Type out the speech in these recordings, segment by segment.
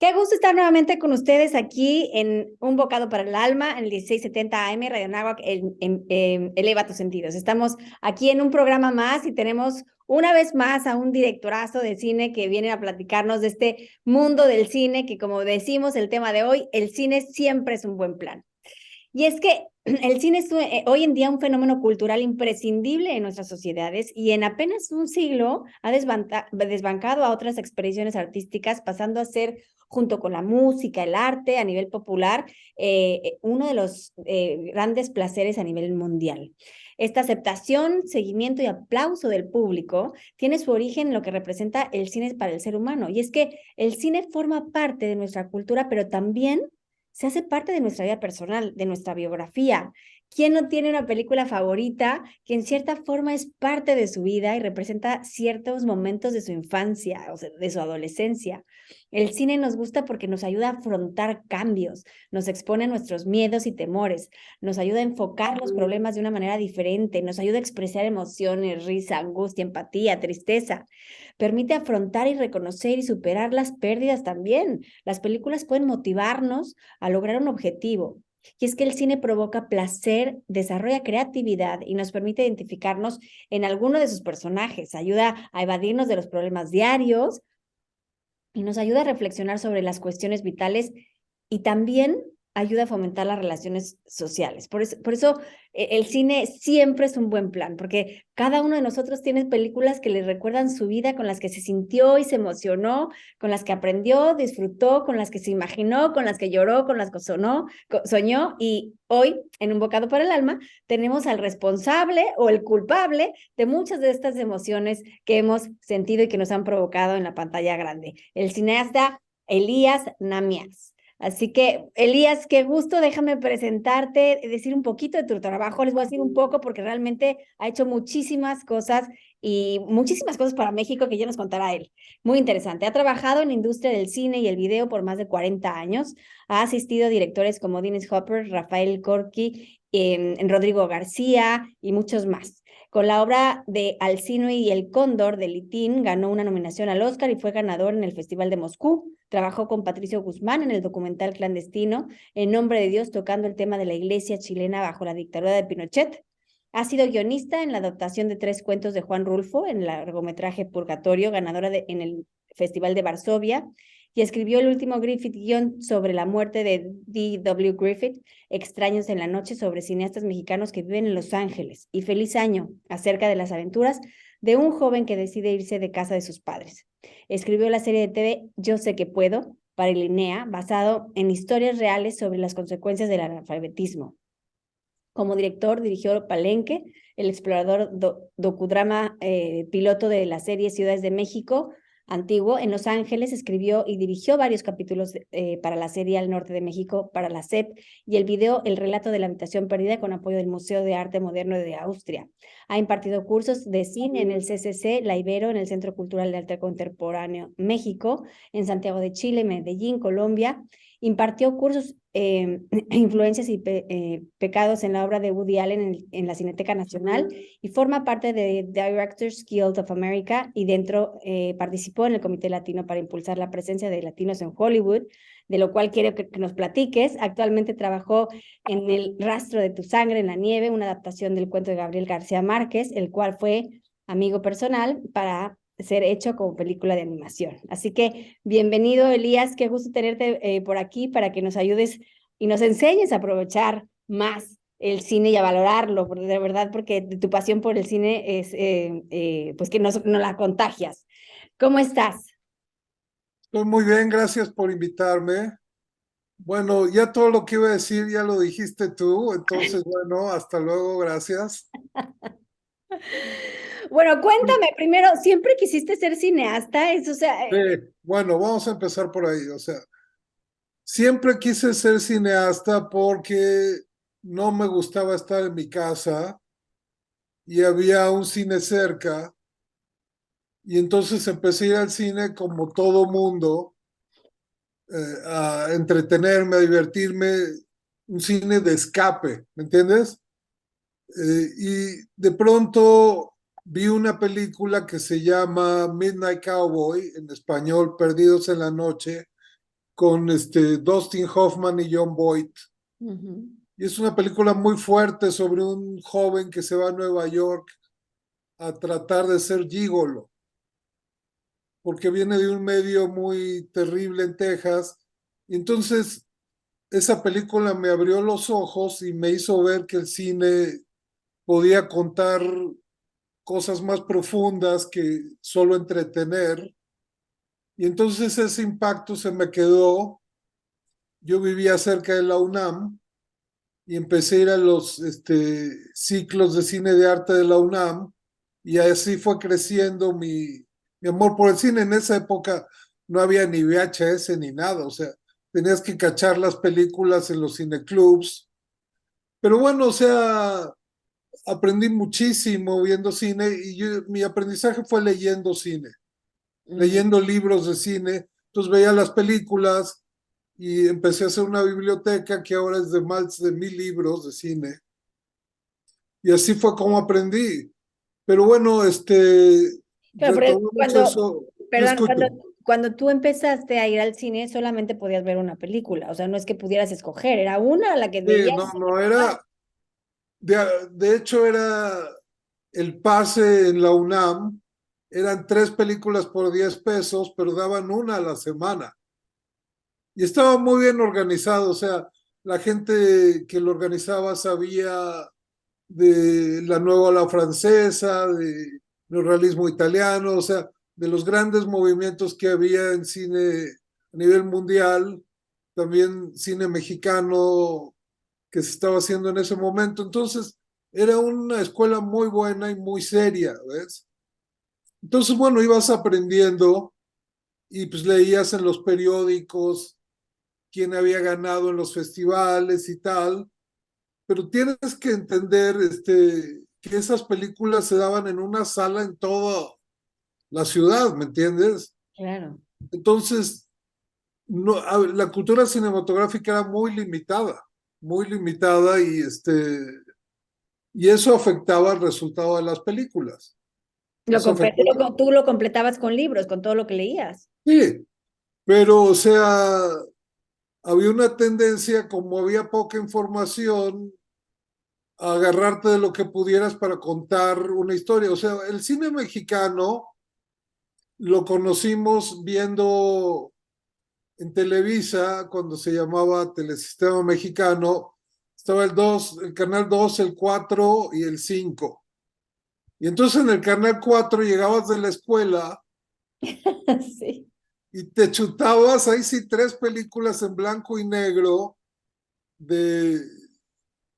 Qué gusto estar nuevamente con ustedes aquí en Un Bocado para el Alma, en el 1670 AM, Radio Anáhuac, Eleva tus sentidos. Estamos aquí en un programa más y tenemos una vez más a un directorazo de cine que viene a platicarnos de este mundo del cine, que como decimos el tema de hoy, el cine siempre es un buen plan. Y es que el cine es hoy en día un fenómeno cultural imprescindible en nuestras sociedades y en apenas un siglo ha desbancado a otras expresiones artísticas, pasando a ser, junto con la música, el arte a nivel popular, uno de los grandes placeres a nivel mundial. Esta aceptación, seguimiento y aplauso del público tiene su origen en lo que representa el cine para el ser humano. Y es que el cine forma parte de nuestra cultura, pero también se hace parte de nuestra vida personal, de nuestra biografía. ¿Quién no tiene una película favorita que en cierta forma es parte de su vida y representa ciertos momentos de su infancia, o sea, de su adolescencia? El cine nos gusta porque nos ayuda a afrontar cambios, nos expone a nuestros miedos y temores, nos ayuda a enfocar los problemas de una manera diferente, nos ayuda a expresar emociones, risa, angustia, empatía, tristeza. Permite afrontar y reconocer y superar las pérdidas también. Las películas pueden motivarnos a lograr un objetivo. Y es que el cine provoca placer, desarrolla creatividad y nos permite identificarnos en alguno de sus personajes, ayuda a evadirnos de los problemas diarios y nos ayuda a reflexionar sobre las cuestiones vitales y también ayuda a fomentar las relaciones sociales. Por eso el cine siempre es un buen plan, porque cada uno de nosotros tiene películas que le recuerdan su vida, con las que se sintió y se emocionó, con las que aprendió, disfrutó, con las que se imaginó, con las que lloró, con las que soñó. Y hoy, en Un Bocado para el Alma, tenemos al responsable o el culpable de muchas de estas emociones que hemos sentido y que nos han provocado en la pantalla grande, el cineasta Elías Namias. Así que, Elías, qué gusto, déjame presentarte, decir un poquito de tu trabajo. Les voy a decir un poco porque realmente ha hecho muchísimas cosas y muchísimas cosas para México que ya nos contará él. Muy interesante. Ha trabajado en la industria del cine y el video por más de 40 años. Ha asistido a directores como Dennis Hopper, Rafael Corky, Rodrigo García y muchos más. Con la obra de Alcino y el Cóndor de Litín, ganó una nominación al Oscar y fue ganador en el Festival de Moscú. Trabajó con Patricio Guzmán en el documental Clandestino, En Nombre de Dios, tocando el tema de la iglesia chilena bajo la dictadura de Pinochet. Ha sido guionista en la adaptación de 3 cuentos de Juan Rulfo en el largometraje Purgatorio, ganadora en el Festival de Varsovia, y escribió el último Griffith guión sobre la muerte de D.W. Griffith, Extraños en la Noche, sobre cineastas mexicanos que viven en Los Ángeles, y Feliz Año, acerca de las aventuras de un joven que decide irse de casa de sus padres. Escribió la serie de TV Yo sé que puedo, para Ilinea, basado en historias reales sobre las consecuencias del analfabetismo. Como director dirigió Palenque, el explorador docudrama piloto de la serie Ciudades de México antiguo. En Los Ángeles escribió y dirigió varios capítulos para la serie Al Norte de México, para la SEP, y el video El relato de la habitación perdida, con apoyo del Museo de Arte Moderno de Austria. Ha impartido cursos de cine en el CCC, La Ibero, en el Centro Cultural de Arte Contemporáneo México, en Santiago de Chile, Medellín, Colombia. Impartió cursos influencias y pecados en la obra de Woody Allen en la Cineteca Nacional, y forma parte de Directors Guild of America, y dentro participó en el Comité Latino para impulsar la presencia de latinos en Hollywood, de lo cual quiero que nos platiques. Actualmente trabajó en El Rastro de tu Sangre en la Nieve, una adaptación del cuento de Gabriel García Márquez, el cual fue amigo personal para ser hecho como película de animación. Así que bienvenido, Elías, qué gusto tenerte por aquí para que nos ayudes y nos enseñes a aprovechar más el cine y a valorarlo, de verdad, porque tu pasión por el cine es, pues que no la contagias. ¿Cómo estás? Estoy muy bien, gracias por invitarme. Bueno, ya todo lo que iba a decir ya lo dijiste tú, entonces bueno, hasta luego, gracias. Bueno, cuéntame primero, ¿siempre quisiste ser cineasta? Eso, o sea, Sí, bueno, vamos a empezar por ahí. O sea, siempre quise ser cineasta porque no me gustaba estar en mi casa y había un cine cerca y entonces empecé a ir al cine como todo mundo, a entretenerme, a divertirme, un cine de escape, ¿me entiendes? Y de pronto vi una película que se llama Midnight Cowboy, en español Perdidos en la Noche, con Dustin Hoffman y John Boyd. Y es una película muy fuerte sobre un joven que se va a Nueva York a tratar de ser gigolo, porque viene de un medio muy terrible en Texas. Y entonces esa película me abrió los ojos y me hizo ver que el cine podía contar cosas más profundas que solo entretener. Y entonces ese impacto se me quedó. Yo vivía cerca de la UNAM y empecé a ir a los ciclos de cine de arte de la UNAM y así fue creciendo mi amor por el cine. En esa época no había ni VHS ni nada, o sea, tenías que cachar las películas en los cineclubs. Pero bueno, o sea, aprendí muchísimo viendo cine y mi aprendizaje fue leyendo cine, leyendo libros de cine. Entonces veía las películas y empecé a hacer una biblioteca que ahora es de más de 1000 libros de cine. Y así fue como aprendí. Pero bueno, Claro, pero retomé mucho eso. Te perdón, escucho. cuando tú empezaste a ir al cine, solamente podías ver una película, o sea, no es que pudieras escoger, era una la que Sí, veías. no, no, de, de hecho era el pase en la UNAM, eran 3 películas por 10 pesos, pero daban una a la semana. Y estaba muy bien organizado, o sea, la gente que lo organizaba sabía de la nueva ola francesa, de realismo italiano, o sea, de los grandes movimientos que había en cine a nivel mundial, también cine mexicano que se estaba haciendo en ese momento. Entonces, era una escuela muy buena y muy seria, ¿ves? Entonces, bueno, ibas aprendiendo y pues leías en los periódicos quién había ganado en los festivales y tal, pero tienes que entender que esas películas se daban en una sala en toda la ciudad, ¿me entiendes? Claro. Entonces, no, la cultura cinematográfica era muy limitada y eso afectaba el resultado de las películas. Eso afectaba. Tú lo completabas con libros, con todo lo que leías. Sí, pero o sea, había una tendencia, como había poca información, a agarrarte de lo que pudieras para contar una historia. O sea, el cine mexicano lo conocimos viendo en Televisa, cuando se llamaba Telesistema Mexicano, estaba el 2, el canal 2, el 4 y el 5. Y entonces en el canal 4 llegabas de la escuela Sí. y te chutabas ahí sí 3 películas en blanco y negro de,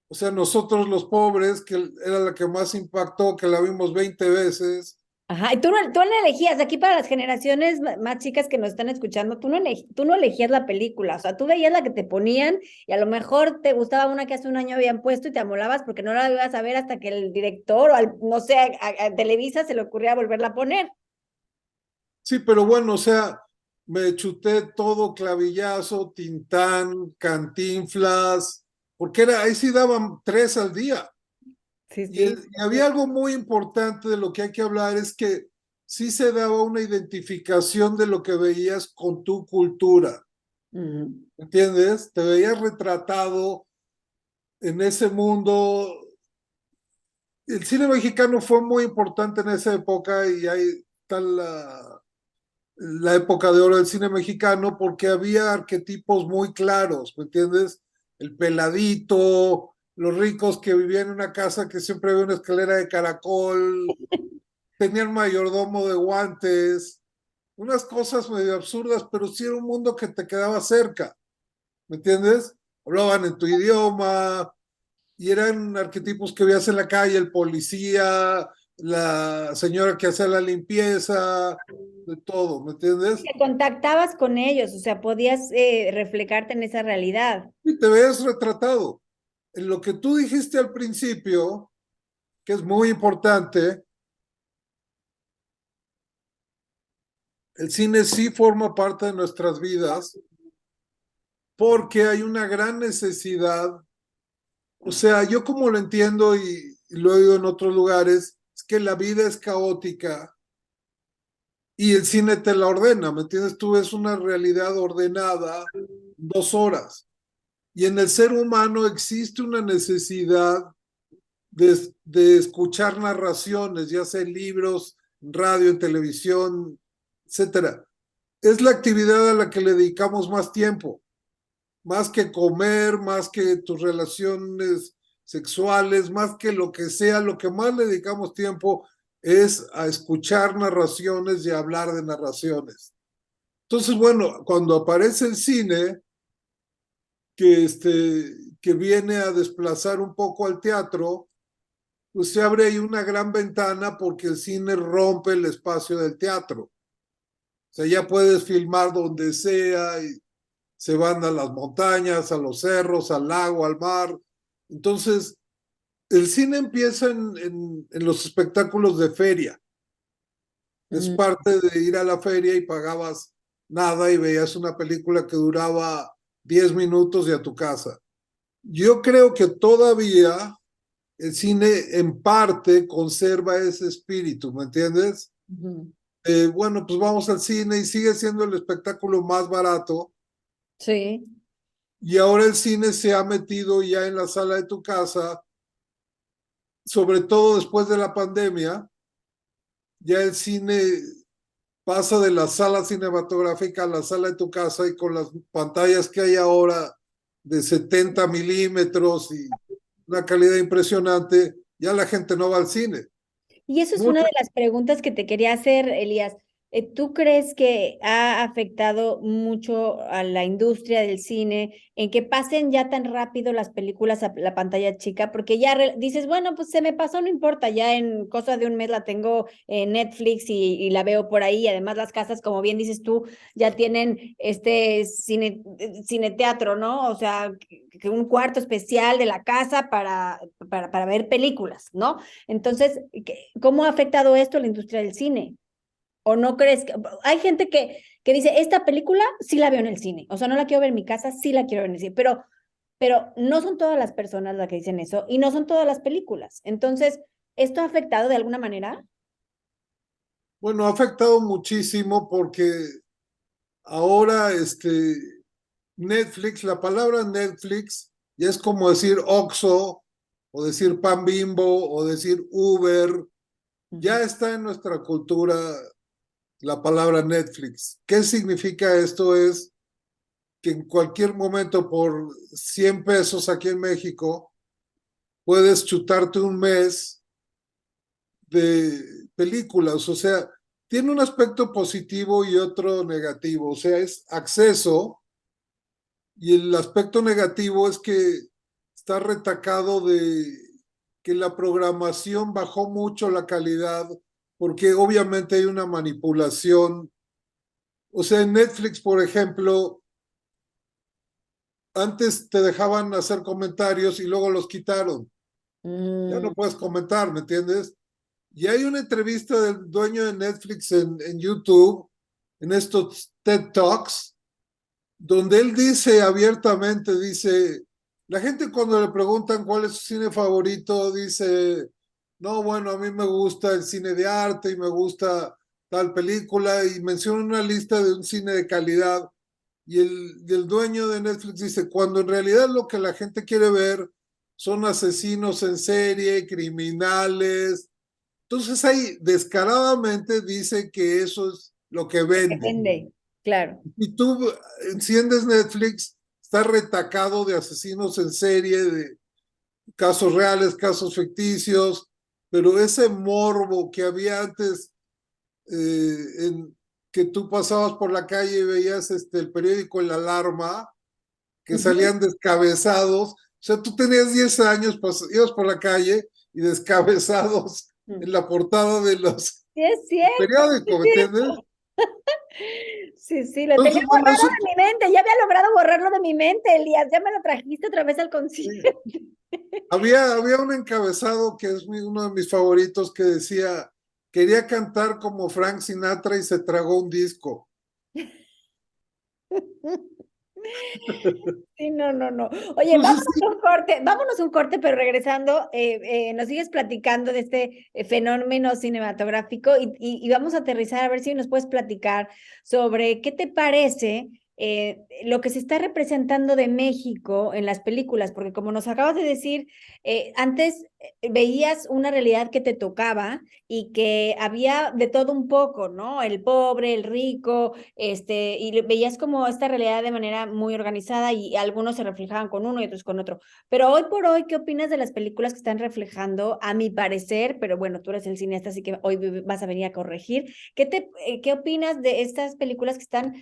o sea, nosotros los pobres, que era la que más impactó, que la vimos 20 veces. Ajá, y tú no elegías, aquí para las generaciones más chicas que nos están escuchando, tú no elegías la película, o sea, tú veías la que te ponían y a lo mejor te gustaba una que hace un año habían puesto y te amolabas porque no la ibas a ver hasta que el director o no sé, a Televisa se le ocurría volverla a poner. Sí, pero bueno, o sea, me chuté todo Clavillazo, Tintán, Cantinflas, porque ahí sí daban 3 al día. Sí, Y, sí. y había algo muy importante de lo que hay que hablar, es que sí se daba una identificación de lo que veías con tu cultura, ¿entiendes? Te veías retratado en ese mundo. El cine mexicano fue muy importante en esa época y ahí está la época de oro del cine mexicano porque había arquetipos muy claros, ¿me entiendes? El peladito, los ricos que vivían en una casa que siempre había una escalera de caracol, tenían mayordomo de guantes, unas cosas medio absurdas, pero sí era un mundo que te quedaba cerca, ¿me entiendes? Hablaban en tu idioma y eran arquetipos que veías en la calle, el policía, la señora que hacía la limpieza, de todo, ¿me entiendes? Te contactabas con ellos, o sea, podías reflejarte en esa realidad. Y te ves retratado. En lo que tú dijiste al principio, que es muy importante, el cine sí forma parte de nuestras vidas porque hay una gran necesidad. O sea, yo como lo entiendo y lo he oído en otros lugares, es que la vida es caótica y el cine te la ordena, ¿me entiendes? Tú ves una realidad ordenada 2 horas. Y en el ser humano existe una necesidad de escuchar narraciones, ya sea en libros, en radio, en televisión, etcétera. Es la actividad a la que le dedicamos más tiempo, más que comer, más que tus relaciones sexuales, más que lo que sea, lo que más le dedicamos tiempo es a escuchar narraciones y a hablar de narraciones. Entonces, bueno, cuando aparece el cine, que, que viene a desplazar un poco al teatro, pues se abre ahí una gran ventana porque el cine rompe el espacio del teatro. O sea, ya puedes filmar donde sea y se van a las montañas, a los cerros, al lago, al mar. Entonces, el cine empieza en los espectáculos de feria. Es Mm. parte de ir a la feria y pagabas nada y veías una película que duraba 10 minutos y a tu casa. Yo creo que todavía el cine en parte conserva ese espíritu, ¿me entiendes? Ujú. Bueno, pues vamos al cine y sigue siendo el espectáculo más barato Sí. y ahora el cine se ha metido ya en la sala de tu casa, sobre todo después de la pandemia, ya el cine pasa de la sala cinematográfica a la sala de tu casa y con las pantallas que hay ahora de 70 milímetros y una calidad impresionante, ya la gente no va al cine. Y eso es una Mucho. de las preguntas que te quería hacer, Elías. ¿Tú crees que ha afectado mucho a la industria del cine en que pasen ya tan rápido las películas a la pantalla chica? Porque ya dices, bueno, pues se me pasó, no importa, ya en cosa de un mes la tengo en Netflix y la veo por ahí. Además, las casas, como bien dices tú, ya tienen este cine teatro, ¿no? O sea, que un cuarto especial de la casa para ver películas, ¿no? Entonces, ¿cómo ha afectado esto a la industria del cine? ¿O no crees que hay gente que dice, esta película sí la veo en el cine, o sea, no la quiero ver en mi casa, sí la quiero ver en el cine, pero no son todas las personas las que dicen eso y no son todas las películas. Entonces, ¿esto ha afectado de alguna manera? Bueno, ha afectado muchísimo porque ahora Netflix, la palabra Netflix ya es como decir Oxxo o decir Pan Bimbo o decir Uber. Ya Ujú. está en nuestra cultura la palabra Netflix. ¿Qué significa esto? Es que en cualquier momento por 100 pesos aquí en México puedes chutarte un mes de películas. O sea, tiene un aspecto positivo y otro negativo. O sea, es acceso y el aspecto negativo es que está retacado de que la programación bajó mucho la calidad porque obviamente hay una manipulación. O sea, en Netflix, por ejemplo, antes te dejaban hacer comentarios y luego los quitaron. Ya no Mm. puedes comentar, ¿me entiendes? Y hay una entrevista del dueño de Netflix en YouTube, en estos TED Talks, donde él dice abiertamente, dice, la gente cuando le preguntan cuál es su cine favorito, dice, no, bueno, a mí me gusta el cine de arte y me gusta tal película y menciona una lista de un cine de calidad y el dueño de Netflix dice, cuando en realidad lo que la gente quiere ver son asesinos en serie, criminales. Entonces ahí descaradamente dice que eso es lo que vende. Depende, claro. Y tú enciendes Netflix, está retacado de asesinos en serie, de casos reales, casos ficticios, pero ese morbo que había antes, en que tú pasabas por la calle y veías el periódico La Alarma, que Ujú. salían descabezados. O sea, tú tenías 10 años, ibas por la calle y descabezados Mm. en la portada de los Sí, es cierto, sí periódicos, es ¿me entiendes? cierto. Sí, sí, lo tenía Entonces, bueno, borrado eso, de mi mente, ya había logrado borrarlo de mi mente, Elías, ya me lo trajiste otra vez al concierto. había un encabezado que es uno de mis favoritos que decía, quería cantar como Frank Sinatra y se tragó un disco. Sí, no, no, no. Oye, Entonces, sí, vámonos a un corte, pero regresando, nos sigues platicando de este fenómeno cinematográfico y vamos a aterrizar a ver si nos puedes platicar sobre qué te parece lo que se está representando de México en las películas, porque como nos acabas de decir, antes veías una realidad que te tocaba y que había de todo un poco, ¿no? El pobre, el rico, y veías como esta realidad de manera muy organizada y algunos se reflejaban con uno y otros con otro. Pero hoy por hoy, ¿qué opinas de las películas que están reflejando, a mi parecer, pero bueno, tú eres el cineasta, así que hoy vas a venir a corregir, ¿qué opinas de estas películas que están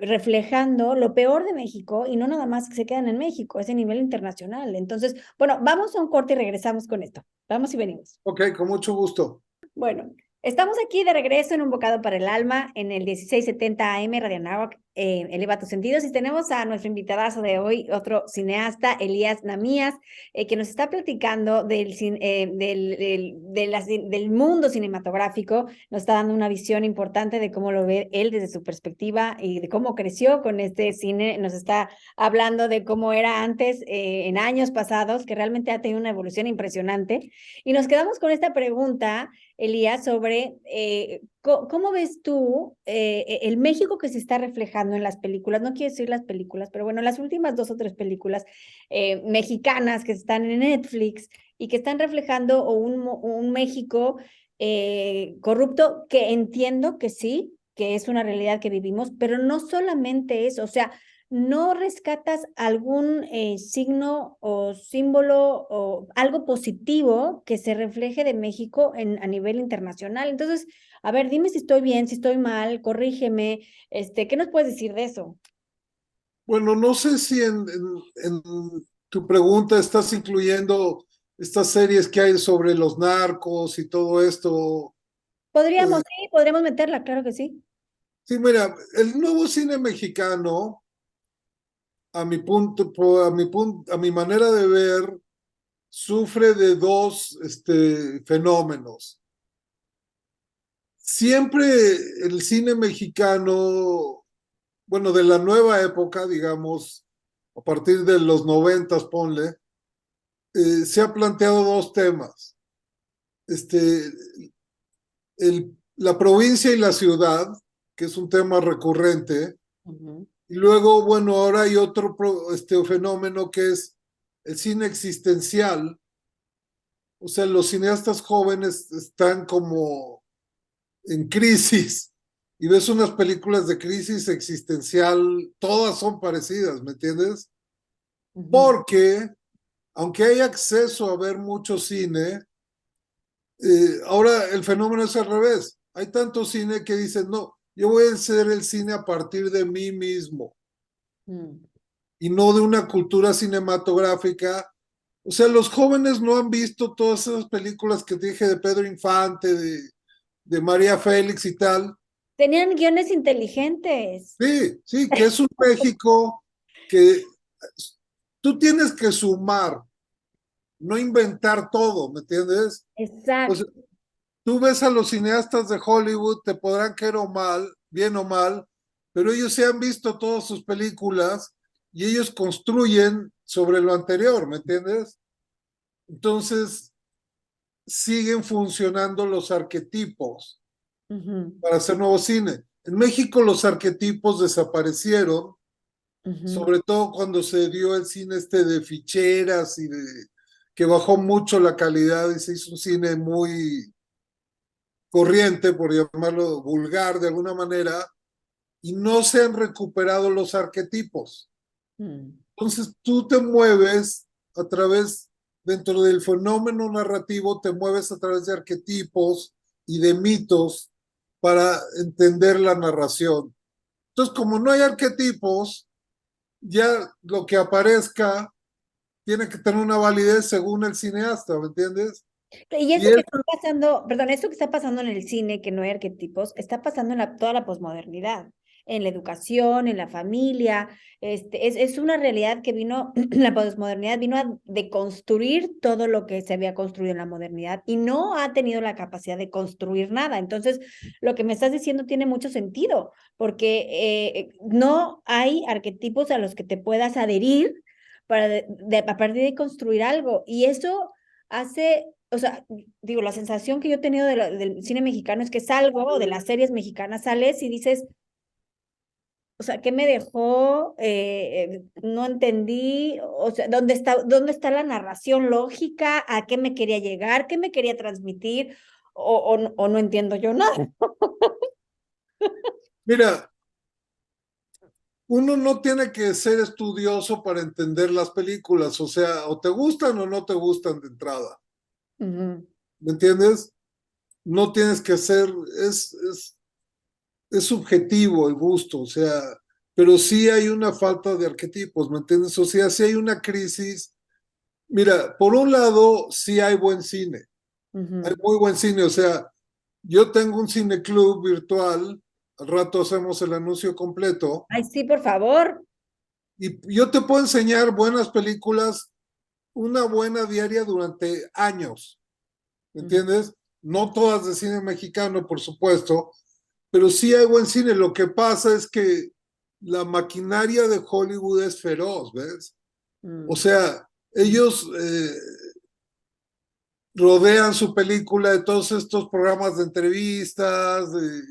reflejando lo peor de México y no nada más que se quedan en México, es a nivel internacional? Entonces, bueno, vamos a un corte y regresamos con esto. Vamos y venimos. ok, con mucho gusto. Bueno, estamos aquí de regreso en Un Bocado para el Alma, en el 1670 AM Radio Anáhuac, Eleva tus sentidos, y tenemos a nuestro invitadazo de hoy, otro cineasta, Elías Namías, que nos está platicando del mundo cinematográfico, nos está dando una visión importante de cómo lo ve él desde su perspectiva y de cómo creció con este cine, nos está hablando de cómo era antes, en años pasados, que realmente ha tenido una evolución impresionante, y nos quedamos con esta pregunta, Elías, sobre cómo ves tú el México que se está reflejando en las películas. No quiero decir las películas, pero bueno, las últimas dos o tres películas mexicanas que están en Netflix y que están reflejando un México corrupto, que entiendo que sí, que es una realidad que vivimos, pero no solamente eso, o sea, ¿no rescatas algún signo o símbolo o algo positivo que se refleje de México a nivel internacional? Entonces, a ver, dime si estoy bien, si estoy mal, corrígeme, ¿qué nos puedes decir de eso? Bueno, no sé si en tu pregunta estás incluyendo estas series que hay sobre los narcos y todo esto. Podríamos, Eh, sí, podríamos meterla, claro que sí. sí, mira, el nuevo cine mexicano, a mi punto, a mi manera de ver, sufre de dos fenómenos. Siempre el cine mexicano, bueno, de la nueva época, digamos, a partir de los noventas, ponle, se ha planteado dos temas. Este, la provincia y la ciudad, que es un tema recurrente, Ujú. y luego, bueno, ahora hay otro fenómeno que es el cine existencial. O sea, los cineastas jóvenes están como en crisis y ves unas películas de crisis existencial, todas son parecidas, ¿me entiendes? Ujú. Porque aunque hay acceso a ver mucho cine, ahora el fenómeno es al revés. Hay tanto cine que dicen, no, yo voy a hacer el cine a partir de mí mismo Mm. y no de una cultura cinematográfica. O sea, los jóvenes no han visto todas esas películas que te dije de Pedro Infante, de María Félix y tal. Tenían guiones inteligentes. Sí, sí, que es un México que tú tienes que sumar, no inventar todo, ¿me entiendes? O sea, Exacto. tú ves a los cineastas de Hollywood, te podrán caer o mal, bien o mal, pero ellos se han visto todas sus películas y ellos construyen sobre lo anterior, ¿me entiendes? Entonces, siguen funcionando los arquetipos Ujú, para hacer nuevo cine. En México los arquetipos desaparecieron, ujú, sobre todo cuando se dio el cine de ficheras y de que bajó mucho la calidad y se hizo un cine muy corriente, por llamarlo vulgar de alguna manera, y no se han recuperado los arquetipos. mm. Entonces tú te mueves a través, dentro del fenómeno narrativo, te mueves a través de arquetipos y de mitos para entender la narración. Entonces, como no hay arquetipos, ya lo que aparezca tiene que tener una validez según el cineasta, ¿me entiendes? Y Y eso que él, está pasando, perdón, eso que está pasando en el cine, que no hay arquetipos, está pasando en toda la posmodernidad. en la educación, en la familia. Es una realidad que vino, la posmodernidad vino a deconstruir todo lo que se había construido en la modernidad y no ha tenido la capacidad de construir nada. Entonces, lo que me estás diciendo tiene mucho sentido, porque no hay arquetipos a los que te puedas adherir para a partir de construir algo. Y eso hace, o sea, digo, la sensación que yo he tenido del cine mexicano es que salgo, o de las series mexicanas, sales y dices, o sea, ¿qué me dejó? No entendí, o sea, dónde está la narración lógica? ¿A qué me quería llegar? ¿Qué me quería transmitir? O no entiendo yo nada. Mira, uno no tiene que ser estudioso para entender las películas, o sea, o te gustan o no te gustan de entrada, Ujú, ¿me entiendes? No tienes que ser, es subjetivo el gusto, o sea, pero sí hay una falta de arquetipos, ¿me entiendes? O sea, sí hay una crisis. Mira, por un lado, sí hay buen cine, hay ujú. muy buen cine, o sea, yo tengo un cine club virtual, al rato hacemos el anuncio completo, Ay, sí, por favor. y yo te puedo enseñar buenas películas, una buena diaria durante años, ¿me Ujú. entiendes? No todas de cine mexicano, por supuesto, pero sí hay buen cine. Lo que pasa es que la maquinaria de Hollywood es feroz, ¿ves? O Mm, sea, ellos rodean su película de todos estos programas de entrevistas, de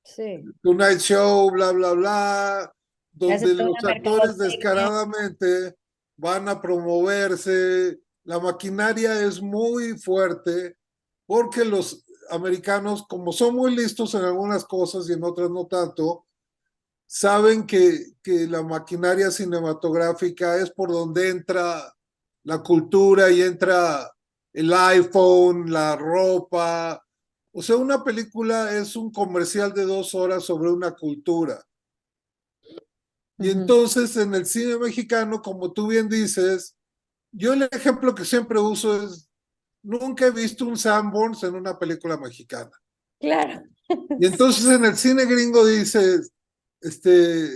sí, Tonight Show, bla, bla, bla, se hace donde toda los una actores mercadotecnia. descaradamente van a promoverse. La maquinaria es muy fuerte porque los americanos, como son muy listos en algunas cosas y en otras no tanto, saben que la maquinaria cinematográfica es por donde entra la cultura y entra el iPhone, la ropa. O sea, una película es un comercial de 2 horas sobre una cultura. Y Ujú. entonces en el cine mexicano, como tú bien dices, yo el ejemplo que siempre uso es, nunca he visto un Sanborns en una película mexicana. Claro. Y entonces en el cine gringo dices, este,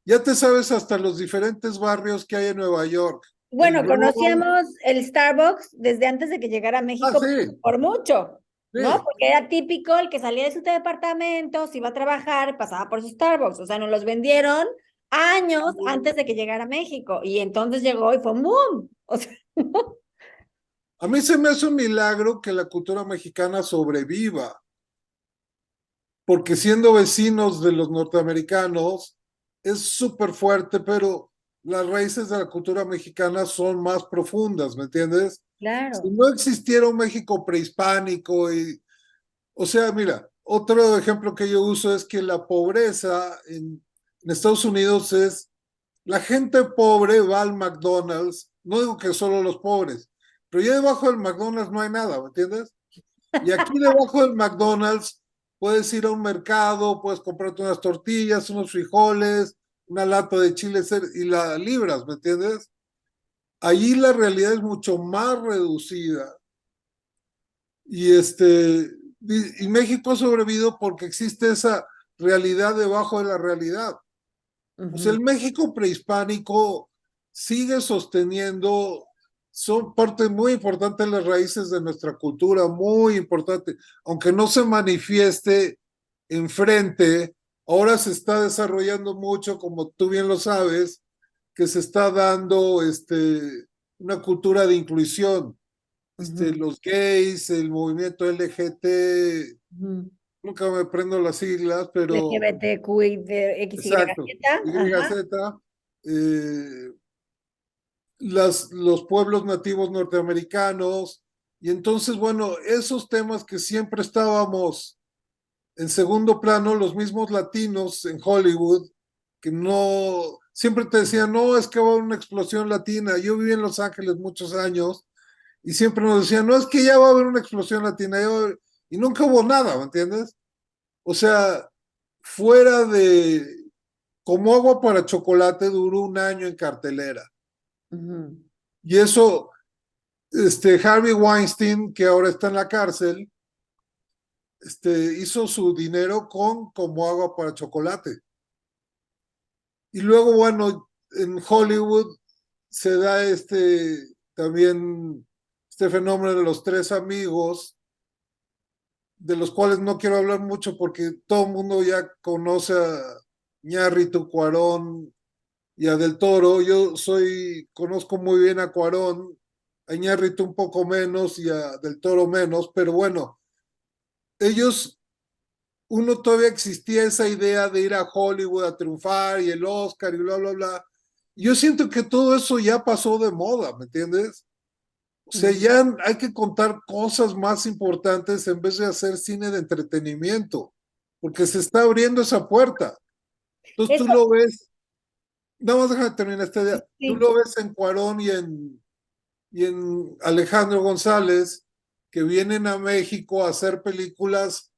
ya te sabes hasta los diferentes barrios que hay en Nueva York. El Bueno, Bronx, conocíamos el Starbucks desde antes de que llegara a México sí, por mucho, ¿no? sí. Porque era típico el que salía de su departamento, se iba a trabajar, pasaba por su Starbucks. O sea, nos los vendieron años antes de que llegara a México. Y entonces llegó y fue un boom. O sea, A mí se me hace un milagro que la cultura mexicana sobreviva, porque siendo vecinos de los norteamericanos es súper fuerte, pero las raíces de la cultura mexicana son más profundas, ¿me entiendes? Si claro. no existiera un México prehispánico y, o sea, mira, otro ejemplo que yo uso es que la pobreza en Estados Unidos es, la gente pobre va al McDonald's, no digo que solo los pobres, pero ya debajo del McDonald's no hay nada, ¿me entiendes? Y aquí debajo del McDonald's puedes ir a un mercado, puedes comprarte unas tortillas, unos frijoles, una lata de chiles y la libras, ¿me entiendes? Allí la realidad es mucho más reducida y y México ha sobrevivido porque existe esa realidad debajo de la realidad. O sea, Ujú. el México prehispánico sigue sosteniendo, son parte muy importante de las raíces de nuestra cultura, muy importante, aunque no se manifieste enfrente, ahora se está desarrollando mucho, como tú bien lo sabes, que se está dando una cultura de inclusión. Ujú. Los gays, el movimiento LGBT, Ujú. nunca me prendo las siglas, pero LGBTQI de exacto, XYZ. Ajá. YZ, eh, los pueblos nativos norteamericanos, y entonces, bueno, esos temas que siempre estábamos en segundo plano, los mismos latinos en Hollywood, que no, siempre te decían, no, es que va a haber una explosión latina. Yo viví en Los Ángeles muchos años y siempre nos decían, no, es que ya va a haber una explosión latina, y nunca hubo nada, ¿me entiendes? O sea, fuera de como agua para chocolate duró un año en cartelera. Ujú. Y eso, Harvey Weinstein, que ahora está en la cárcel, hizo su dinero con como agua para chocolate. Y luego, bueno, en Hollywood se da también este fenómeno de los tres amigos, de los cuales no quiero hablar mucho porque todo el mundo ya conoce a Iñárritu, Cuarón y a Del Toro. Conozco muy bien a Cuarón, a Iñárritu un poco menos y a Del Toro menos, pero bueno, ellos, uno todavía existía esa idea de ir a Hollywood a triunfar y el Oscar y bla, bla, bla. Yo siento que todo eso ya pasó de moda, ¿me entiendes? O sea, Ujú. ya hay que contar cosas más importantes en vez de hacer cine de entretenimiento, porque se está abriendo esa puerta. Entonces tú Eso, lo ves, nada más déjame terminar esta idea, tú sí. lo ves en Cuarón y en Alejandro González, que vienen a México a hacer películas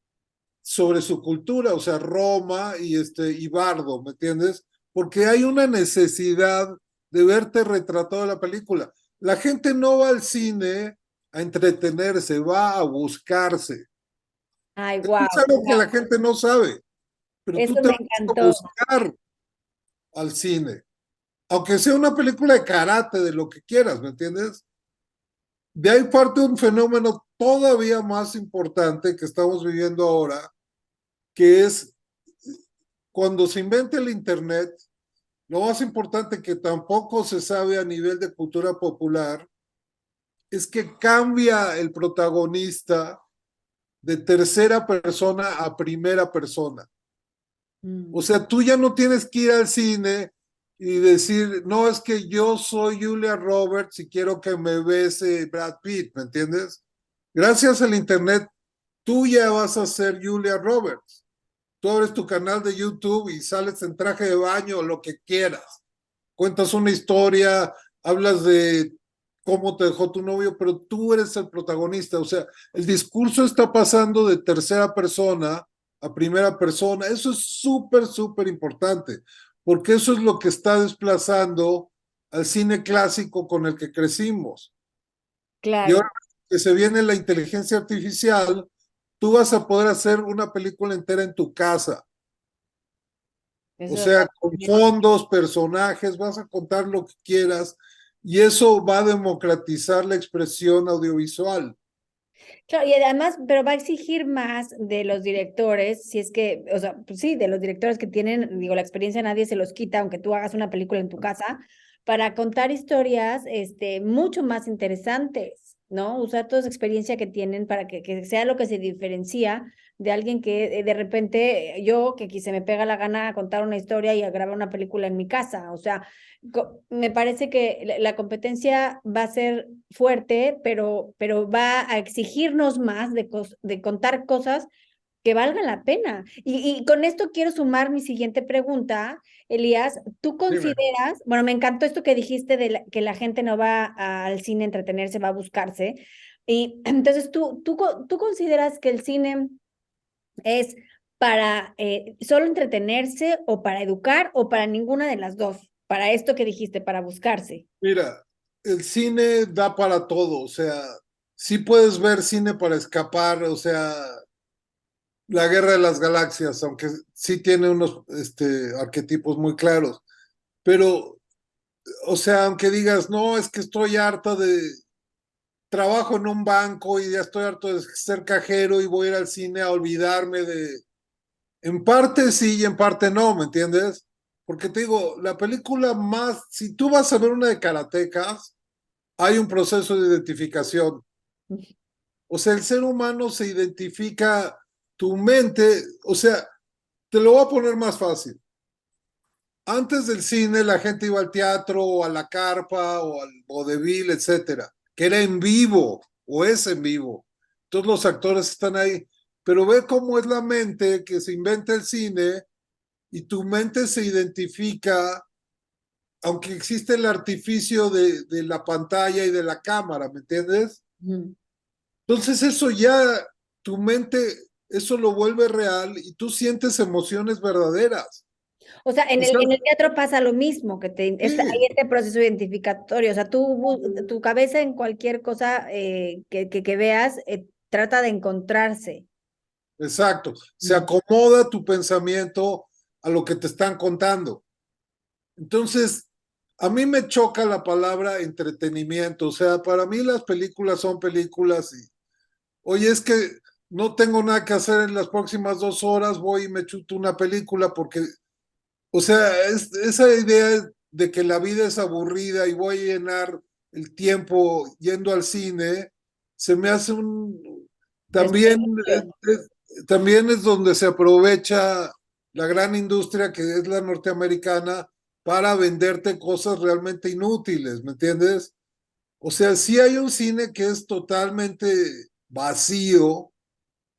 sobre su cultura, o sea, Roma y Bardo, ¿me entiendes? Porque hay una necesidad de verte retratado en la película. La gente no va al cine a entretenerse, va a buscarse. Ay, Eso es wow. algo que la gente no sabe, pero tú Eso te me vas a encantó. buscar al cine, aunque sea una película de karate, de lo que quieras, ¿me entiendes? De ahí parte un fenómeno todavía más importante que estamos viviendo ahora, que es cuando se inventa el Internet. Lo más importante que tampoco se sabe a nivel de cultura popular es que cambia el protagonista de tercera persona a primera persona. O Mm. sea, tú ya no tienes que ir al cine y decir, no, es que yo soy Julia Roberts y quiero que me bese Brad Pitt, ¿me entiendes? Gracias al Internet, tú ya vas a ser Julia Roberts. Tú abres tu canal de YouTube y sales en traje de baño o lo que quieras. Cuentas una historia, hablas de cómo te dejó tu novio, pero tú eres el protagonista. O sea, el discurso está pasando de tercera persona a primera persona. Eso es súper, súper importante, porque eso es lo que está desplazando al cine clásico con el que crecimos. Y ahora Claro, que se viene la inteligencia artificial, tú vas a poder hacer una película entera en tu casa. O eso sea, con fondos, personajes, vas a contar lo que quieras y eso va a democratizar la expresión audiovisual. claro, y además, pero va a exigir más de los directores, si es que, o sea, pues sí, de los directores que tienen, digo, la experiencia nadie se los quita, aunque tú hagas una película en tu casa, para contar historias, mucho más interesantes, ¿no? Usar toda esa experiencia que tienen para que sea lo que se diferencia de alguien que de repente yo, que se me pega la gana a contar una historia y a grabar una película en mi casa, o sea, me parece que la competencia va a ser fuerte, pero va a exigirnos más de contar cosas que valgan la pena. Y con esto quiero sumar mi siguiente pregunta, Elías. ¿Tú Dime. consideras, bueno, me encantó esto que dijiste que la gente no va al cine a entretenerse, va a buscarse? Y entonces, ¿tú consideras que el cine es para solo entretenerse o para educar o para ninguna de las dos? Para esto que dijiste, para buscarse. Mira, el cine da para todo, o sea, sí puedes ver cine para escapar, o sea, la Guerra de las Galaxias, aunque sí tiene unos arquetipos muy claros, pero, o sea, aunque digas, no, es que estoy harta de trabajo en un banco y ya estoy harto de ser cajero y voy a ir al cine a olvidarme de. En parte sí y en parte no, ¿me entiendes? Porque te digo, la película más, si tú vas a ver una de karatecas, hay un proceso de identificación. O sea, el ser humano se identifica, tu mente, o sea, te lo voy a poner más fácil. Antes del cine, la gente iba al teatro o a la carpa o al vodevil, etcétera, que era en vivo o es en vivo. Todos los actores están ahí. Pero ve cómo es la mente que se inventa el cine y tu mente se identifica, aunque existe el artificio de la pantalla y de la cámara, ¿me entiendes? Ujú. Entonces eso ya, tu mente, eso lo vuelve real y tú sientes emociones verdaderas. O sea, O sea, en el teatro pasa lo mismo, hay sí, este proceso identificatorio. O sea, tu cabeza en cualquier cosa que veas trata de encontrarse. exacto. Se Mm. acomoda tu pensamiento a lo que te están contando. Entonces, a mí me choca la palabra entretenimiento. O sea, para mí las películas son películas y, oye, es que no tengo nada que hacer en las próximas 2 horas, voy y me chuto una película porque, o sea, esa idea de que la vida es aburrida y voy a llenar el tiempo yendo al cine, se me hace un... También, Desperdicio. también es donde se aprovecha la gran industria que es la norteamericana para venderte cosas realmente inútiles, ¿me entiendes? O sea, sí hay un cine que es totalmente vacío,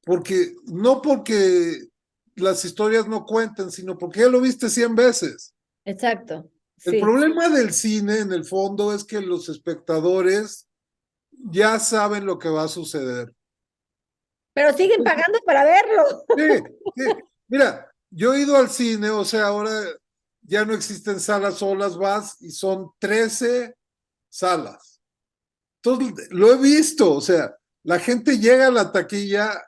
porque no porque las historias no cuenten, sino porque ya lo viste 100 veces. Exacto, El sí. problema del cine, en el fondo, es que los espectadores ya saben lo que va a suceder. Pero siguen pagando para verlo. Sí, sí. Mira, yo he ido al cine, o sea, ahora ya no existen salas solas, vas y son 13 salas. Entonces, lo he visto, o sea, la gente llega a la taquilla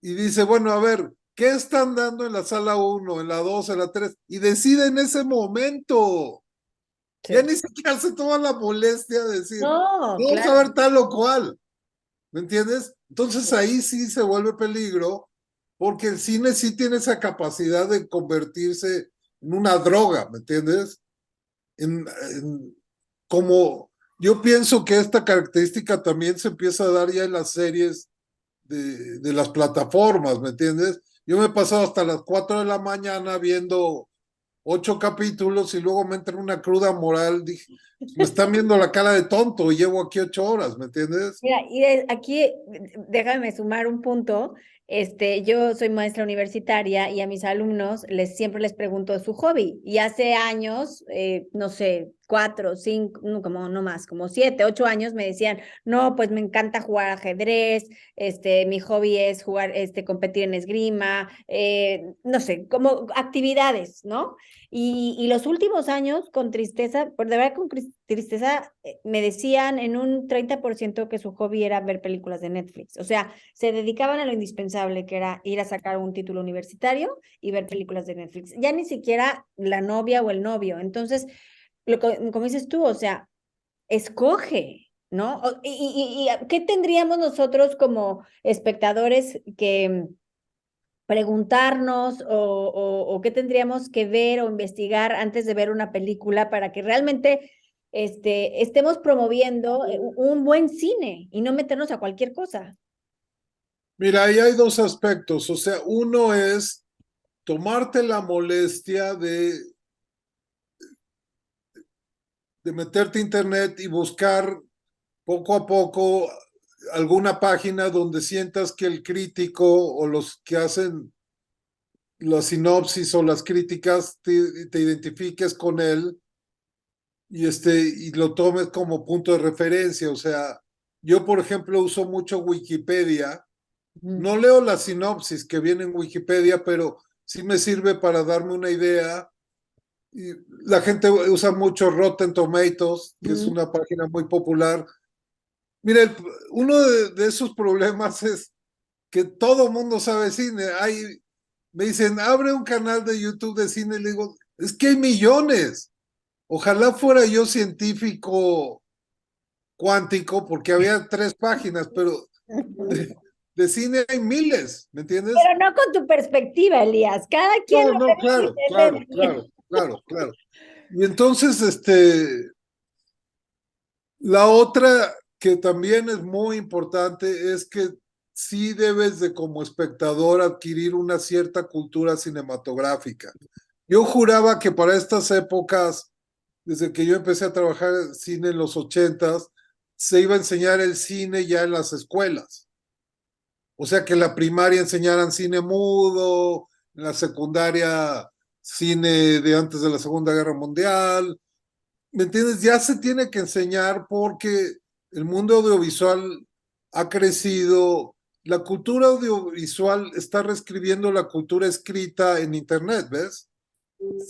y dice, bueno, a ver, ¿qué están dando en la sala uno, en la 2, en la 3? Y decide en ese momento. Ya Sí. ni siquiera se toma la molestia de decir, No, vamos a claro. ver tal o cual. ¿Me entiendes? Entonces ahí sí se vuelve peligro, porque el cine sí tiene esa capacidad de convertirse en una droga, ¿me entiendes? En, como yo pienso que esta característica también se empieza a dar ya en las series de las plataformas, ¿me entiendes? Yo me he pasado hasta las 4 de la mañana viendo 8 capítulos y luego me entra una cruda moral, dije, me están viendo la cara de tonto y llevo aquí 8 horas, ¿me entiendes? Mira, aquí déjame sumar un punto. Yo soy maestra universitaria y a mis alumnos siempre les pregunto su hobby. Y hace años, no sé, 4, 5, no, como no más, como 7, 8 años me decían, no, pues me encanta jugar ajedrez, mi hobby es jugar, competir en esgrima, no sé, como actividades, ¿no? Y los últimos años, con tristeza, por de verdad con tristeza, me decían en un 30% que su hobby era ver películas de Netflix. O sea, se dedicaban a lo indispensable, que era ir a sacar un título universitario y ver películas de Netflix. Ya ni siquiera la novia o el novio. Entonces, como dices tú, o sea, escoge, ¿no? ¿Y qué tendríamos nosotros como espectadores que preguntarnos o qué tendríamos que ver o investigar antes de ver una película para que realmente estemos promoviendo un buen cine y no meternos a cualquier cosa? Mira, ahí hay dos aspectos, o sea, uno es tomarte la molestia de meterte a internet y buscar poco a poco alguna página donde sientas que el crítico o los que hacen las sinopsis o las críticas te identifiques con él y lo tomes como punto de referencia. O sea, yo, por ejemplo, uso mucho Wikipedia. Ujú. No leo la sinopsis que viene en Wikipedia, pero sí me sirve para darme una idea. Y la gente usa mucho Rotten Tomatoes, que es Ujú. una página muy popular. Mira, uno de esos problemas es que todo mundo sabe cine. Me dicen, abre un canal de YouTube de cine. Y le digo, es que hay millones. Ojalá fuera yo científico cuántico, porque había 3 páginas, pero de cine hay miles, ¿me entiendes? Pero no con tu perspectiva, Elías. Cada quien No, lo no, ve claro, claro, claro, diferente. claro, claro. Y entonces, la otra que también es muy importante es que sí debes de como espectador adquirir una cierta cultura cinematográfica. Yo juraba que para estas épocas, desde que yo empecé a trabajar en cine en los 80s, se iba a enseñar el cine ya en las escuelas. O sea, que en la primaria enseñaran cine mudo, en la secundaria cine de antes de la Segunda Guerra Mundial. ¿Me entiendes? Ya se tiene que enseñar porque el mundo audiovisual ha crecido. La cultura audiovisual está reescribiendo la cultura escrita en Internet, ¿ves?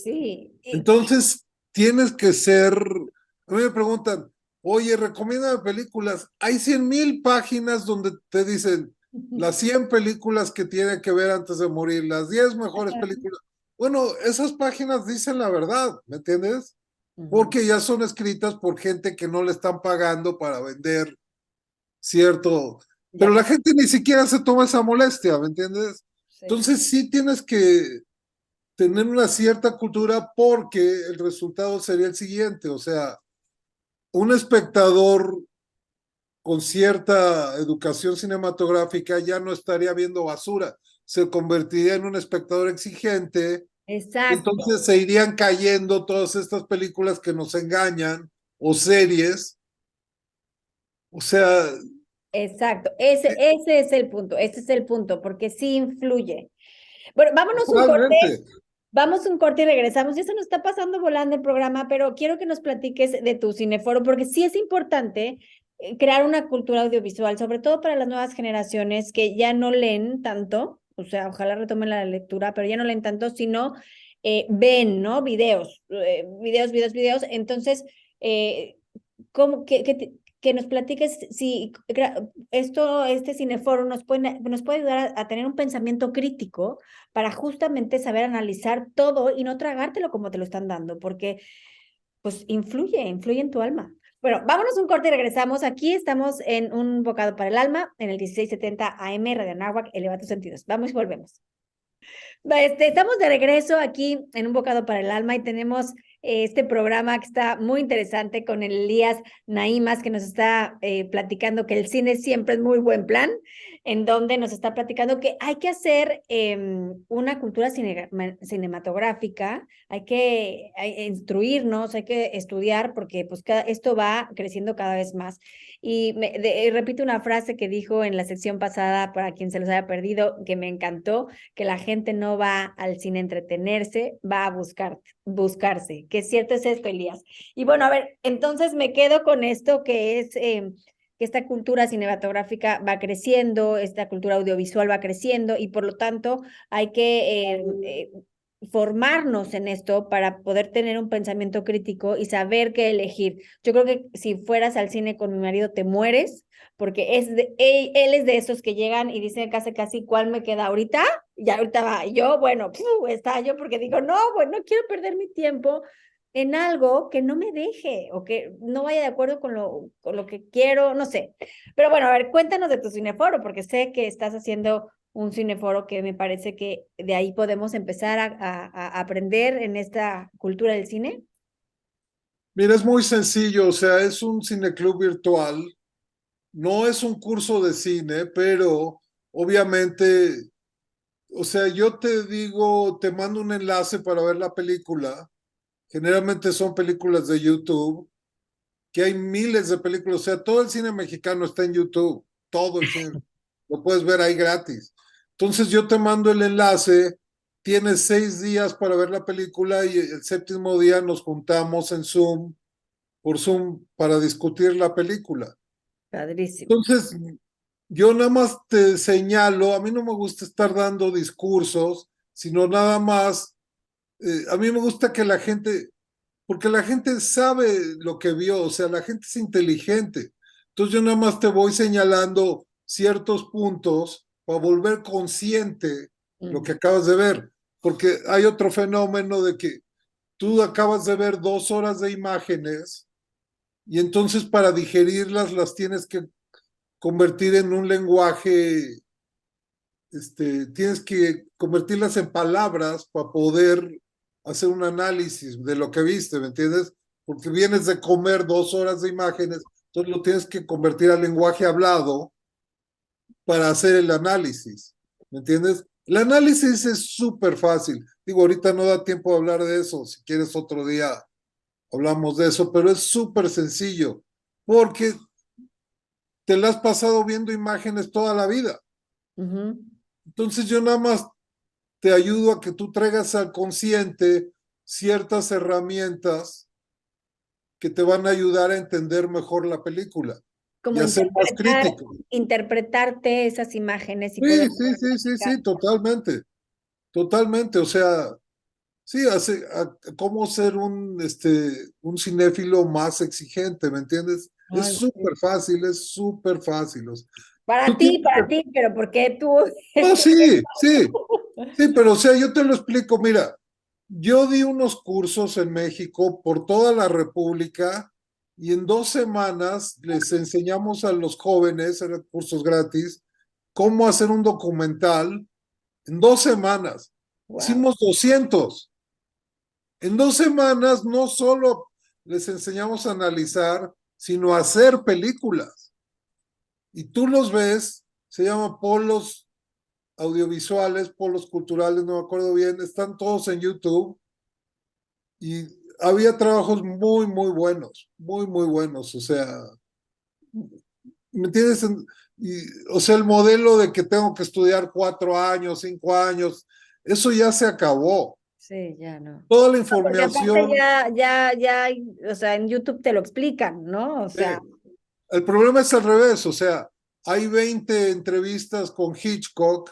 Sí, Entonces, tienes que ser, a mí me preguntan, oye, recomiéndame películas. Hay 100,000 páginas donde te dicen las 100 películas que tiene que ver antes de morir, las 10 mejores películas. Bueno, esas páginas dicen la verdad, ¿me entiendes? Ujú. Porque ya son escritas por gente que no le están pagando para vender cierto, De pero la acuerdo. gente ni siquiera se toma esa molestia, ¿me entiendes? Sí. Entonces sí tienes que tener una cierta cultura porque el resultado sería el siguiente, o sea, un espectador con cierta educación cinematográfica ya no estaría viendo basura, se convertiría en un espectador exigente, Exacto, entonces se irían cayendo todas estas películas que nos engañan o series, o sea, exacto. Ese es el punto, ese es el punto, porque sí influye. Bueno, totalmente. vamos un corte y regresamos. Ya se nos está pasando volando el programa, pero quiero que nos platiques de tu cineforo, porque sí es importante crear una cultura audiovisual, sobre todo para las nuevas generaciones que ya no leen tanto, o sea, ojalá retomen la lectura, pero ya no leen tanto, sino ven, ¿no? Videos, videos. Entonces, eh, ¿cómo, que nos platiques si este cineforo nos puede ayudar a tener un pensamiento crítico para justamente saber analizar todo y no tragártelo como te lo están dando, porque pues influye en tu alma. Bueno, vámonos un corte y regresamos. Aquí estamos en Un Bocado para el Alma, en el 1670 AM, Radio Anáhuac, eleva tus sentidos. Vamos y volvemos. Estamos de regreso aquí en Un Bocado para el Alma y tenemos este programa que está muy interesante con el Elías Naimas, que nos está platicando que el cine siempre es muy buen plan, en donde nos está platicando que hay que hacer una cultura cinematográfica, instruirnos, hay que estudiar, porque pues esto va creciendo cada vez más. Y repito una frase que dijo en la sección pasada, para quien se los haya perdido, que me encantó, que la gente no va al cine a entretenerse, va a buscarse. ¿Qué cierto es esto, Elías? Y bueno, a ver, entonces me quedo con esto que es que esta cultura cinematográfica va creciendo, esta cultura audiovisual va creciendo y por lo tanto hay que formarnos en esto para poder tener un pensamiento crítico y saber qué elegir. Yo creo que si fueras al cine con mi marido te mueres porque él es de esos que llegan y dicen casi cuál me queda ahorita, y ahorita va. Yo, bueno, está yo porque digo, no, bueno, no quiero perder mi tiempo en algo que no me deje o que no vaya de acuerdo con lo que quiero, no sé. Pero bueno, a ver, cuéntanos de tu cineforo, porque sé que estás haciendo un cineforo que me parece que de ahí podemos empezar a aprender en esta cultura del cine. Mira, es muy sencillo, o sea, es un cineclub virtual, no es un curso de cine, pero obviamente, o sea, yo te digo, te mando un enlace para ver la película. Generalmente son películas de YouTube, que hay miles de películas, o sea, todo el cine mexicano está en YouTube, todo el cine, lo puedes ver ahí gratis. Entonces yo te mando el enlace, tienes 6 días para ver la película y el séptimo día nos juntamos en Zoom, por Zoom, para discutir la película. Padrísimo. Entonces, yo nada más te señalo, a mí no me gusta estar dando discursos, sino nada más, a mí me gusta que la gente, porque la gente sabe lo que vio, o sea, la gente es inteligente. Entonces yo nada más te voy señalando ciertos puntos para volver consciente lo que acabas de ver, porque hay otro fenómeno de que tú acabas de ver 2 horas de imágenes y entonces para digerirlas las tienes que convertir en un lenguaje, tienes que convertirlas en palabras para poder hacer un análisis de lo que viste, ¿me entiendes? Porque vienes de comer 2 horas de imágenes, entonces lo tienes que convertir al lenguaje hablado para hacer el análisis, ¿me entiendes? El análisis es súper fácil. Digo, ahorita no da tiempo de hablar de eso, si quieres otro día hablamos de eso, pero es súper sencillo, porque te la has pasado viendo imágenes toda la vida. Ujú. Entonces yo nada más te ayudo a que tú traigas al consciente ciertas herramientas que te van a ayudar a entender mejor la película y Como a ser más crítico. interpretarte esas imágenes y poder Sí, sí, sí, sí, practicar. sí, totalmente, totalmente. O sea, sí, cómo ser un cinéfilo más exigente, ¿me entiendes? Es Ay, sí. súper fácil, es súper fácil. O sea, tú Para ti, pero ¿por qué tú? no, sí, sí, sí, pero o sea, yo te lo explico, mira. Yo di unos cursos en México por toda la República y en 2 semanas les enseñamos a los jóvenes, eran cursos gratis, cómo hacer un documental en 2 semanas. Wow. Hicimos 200. En 2 semanas no solo les enseñamos a analizar, sino a hacer películas. Y tú los ves, se llama polos audiovisuales, polos culturales, no me acuerdo bien, están todos en YouTube y había trabajos muy, muy buenos, o sea, ¿me entiendes? Y, o sea, el modelo de que tengo que estudiar 4 años, 5 años, eso ya se acabó. Sí, ya no. Toda la No, porque aparte información, o sea, en YouTube te lo explican, ¿no? O sea, el problema es al revés, o sea, hay 20 entrevistas con Hitchcock,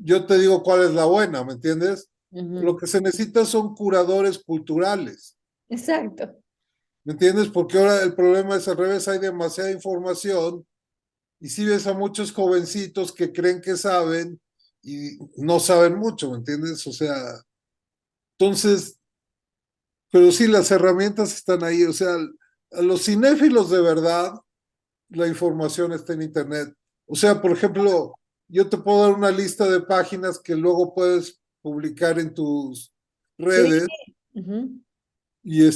yo te digo cuál es la buena, ¿me entiendes? Lo ujú. que se necesita son curadores culturales, Exacto. ¿me entiendes? Porque ahora el problema es al revés, hay demasiada información y si ves a muchos jovencitos que creen que saben y no saben mucho, ¿me entiendes? O sea, entonces, pero sí, las herramientas están ahí, o sea, a los cinéfilos de verdad, la información está en Internet. O sea, por ejemplo, yo te puedo dar una lista de páginas que luego puedes publicar en tus Sí. redes Ujú. y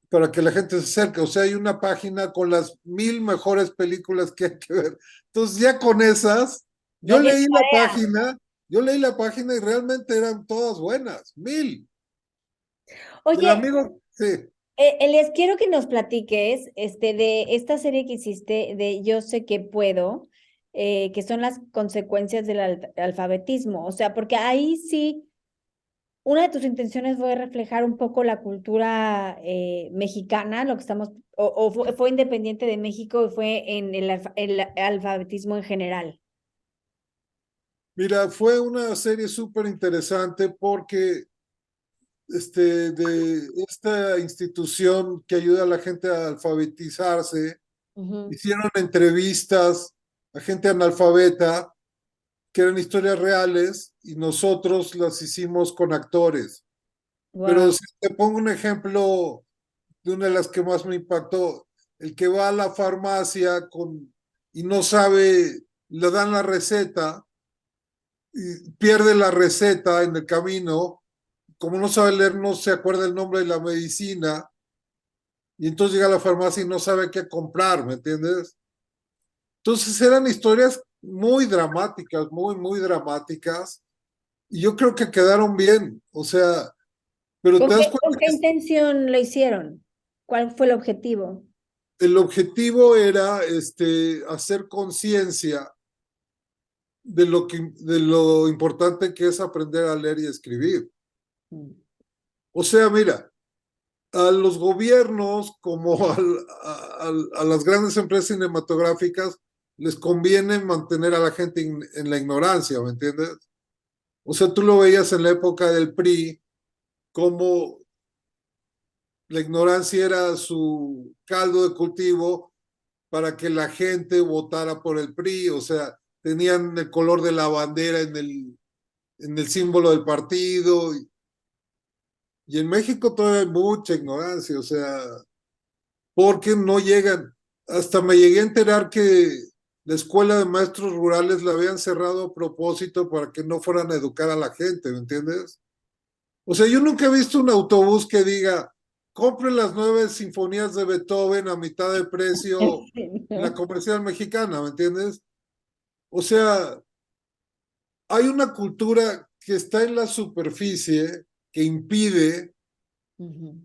para que la gente se acerque. O sea, hay una página con las 1000 mejores películas que hay que ver. Entonces, ya con esas, yo Ya tienes leí la tarea. página, yo leí la página y realmente eran todas buenas, 1000. Y el Oye, amigo, sí, Elias, quiero que nos platiques de esta serie que hiciste de Yo sé que puedo, que son las consecuencias del alfabetismo. O sea, porque ahí sí, una de tus intenciones fue reflejar un poco la cultura mexicana, lo que estamos, o fue independiente de México y fue en el alfabetismo en general. mira, fue una serie súper interesante porque de esta institución que ayuda a la gente a alfabetizarse, hicieron entrevistas a gente analfabeta que eran historias reales y nosotros las hicimos con actores. Pero Wow. si te pongo un ejemplo de una de las que más me impactó, el que va a la farmacia y no sabe, le dan la receta y pierde la receta en el camino, como no sabe leer, no se acuerda el nombre de la medicina y entonces llega a la farmacia y no sabe qué comprar, ¿me entiendes? Entonces eran historias muy dramáticas, muy dramáticas, y yo creo que quedaron bien, o sea, pero te das Con cuenta qué que intención lo hicieron? ¿Cuál fue el objetivo? el objetivo era hacer conciencia de lo importante que es aprender a leer y escribir. Mm. O sea, mira, a los gobiernos como a las grandes empresas cinematográficas les conviene mantener a la gente en la ignorancia, ¿me entiendes? O sea, tú lo veías en la época del PRI, como la ignorancia era su caldo de cultivo para que la gente votara por el PRI, o sea, tenían el color de la bandera en el símbolo del partido, y en México todavía hay mucha ignorancia, o sea, porque no llegan. Hasta me llegué a enterar que la escuela de maestros rurales la habían cerrado a propósito para que no fueran a educar a la gente, ¿me entiendes? O sea, yo nunca he visto un autobús que diga, compre las 9 sinfonías de Beethoven a mitad de precio Sí, en la ¿no? comercial mexicana, ¿me entiendes? O sea, hay una cultura que está en la superficie que impide Ujú.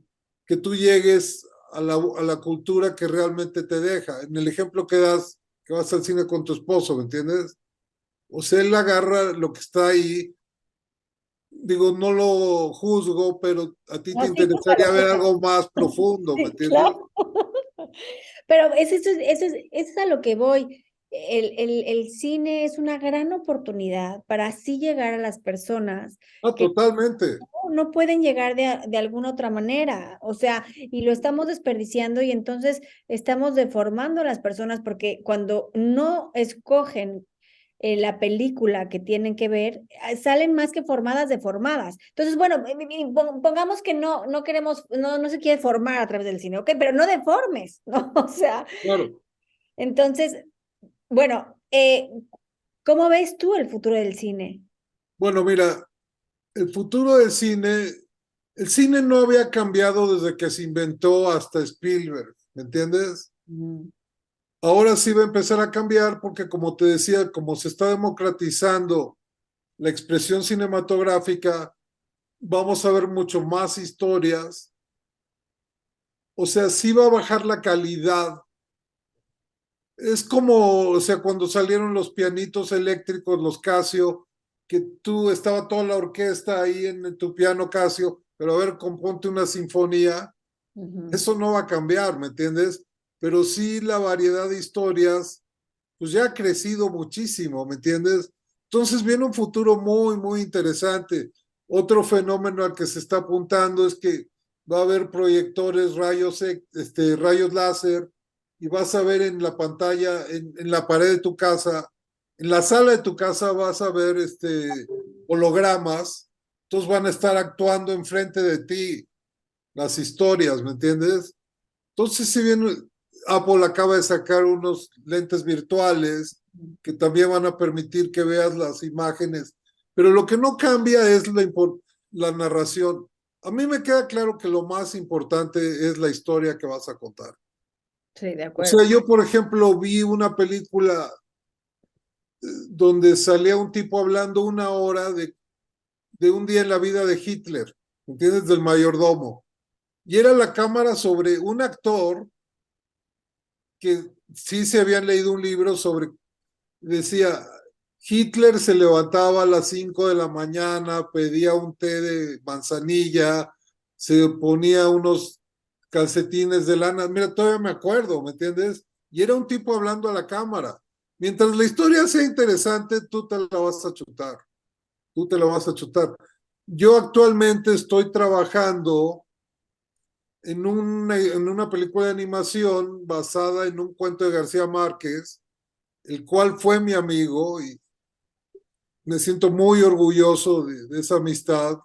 que tú llegues a la cultura que realmente te deja. En el ejemplo que das, que vas al cine con tu esposo, ¿me entiendes? O sea, él agarra lo que está ahí, digo, no lo juzgo, pero a ti te No, sí, júzgalo, interesaría ver júzgalo. algo más profundo, ¿me Sí, entiendes? claro. Pero eso es a lo que voy. El cine es una gran oportunidad para así llegar a las personas No, que totalmente. no pueden llegar de alguna otra manera. O sea, y lo estamos desperdiciando y entonces estamos deformando a las personas porque cuando no escogen la película que tienen que ver, salen más que formadas, deformadas. Entonces, bueno, pongamos que no queremos, no se quiere formar a través del cine, ¿ok? Pero no deformes, ¿no? O sea, Claro. entonces, bueno, ¿cómo ves tú el futuro del cine? Bueno, mira, el futuro del cine, el cine no había cambiado desde que se inventó hasta Spielberg, ¿me entiendes? Mm. Ahora sí va a empezar a cambiar porque, como te decía, como se está democratizando la expresión cinematográfica, vamos a ver mucho más historias. O sea, sí va a bajar la calidad. Es como, o sea, cuando salieron los pianitos eléctricos, los Casio, que tú estaba toda la orquesta ahí en tu piano Casio, pero a ver, componte una sinfonía. Ujú. Eso no va a cambiar, ¿me entiendes? Pero sí la variedad de historias pues ya ha crecido muchísimo, ¿me entiendes? Entonces viene un futuro muy, muy interesante. Otro fenómeno al que se está apuntando es que va a haber proyectores, rayos láser, y vas a ver en la pantalla, en la pared de tu casa, en la sala de tu casa vas a ver hologramas, entonces van a estar actuando enfrente de ti las historias, ¿me entiendes? Entonces, si bien Apple acaba de sacar unos lentes virtuales que también van a permitir que veas las imágenes, pero lo que no cambia es la narración. A mí me queda claro que lo más importante es la historia que vas a contar. Sí, de O acuerdo. sea, yo, por ejemplo, vi una película donde salía un tipo hablando 1 hora de un día en la vida de Hitler, ¿entiendes? Del mayordomo. Y era la cámara sobre un actor que sí se habían leído un libro sobre, decía, Hitler se levantaba a las 5 de la mañana, pedía un té de manzanilla, se ponía unos calcetines de lana, mira, todavía me acuerdo, ¿me entiendes? Y era un tipo hablando a la cámara. Mientras la historia sea interesante, tú te la vas a chutar, tú te la vas a chutar. Yo actualmente estoy trabajando en una película de animación basada en un cuento de García Márquez, el cual fue mi amigo y me siento muy orgulloso de esa amistad,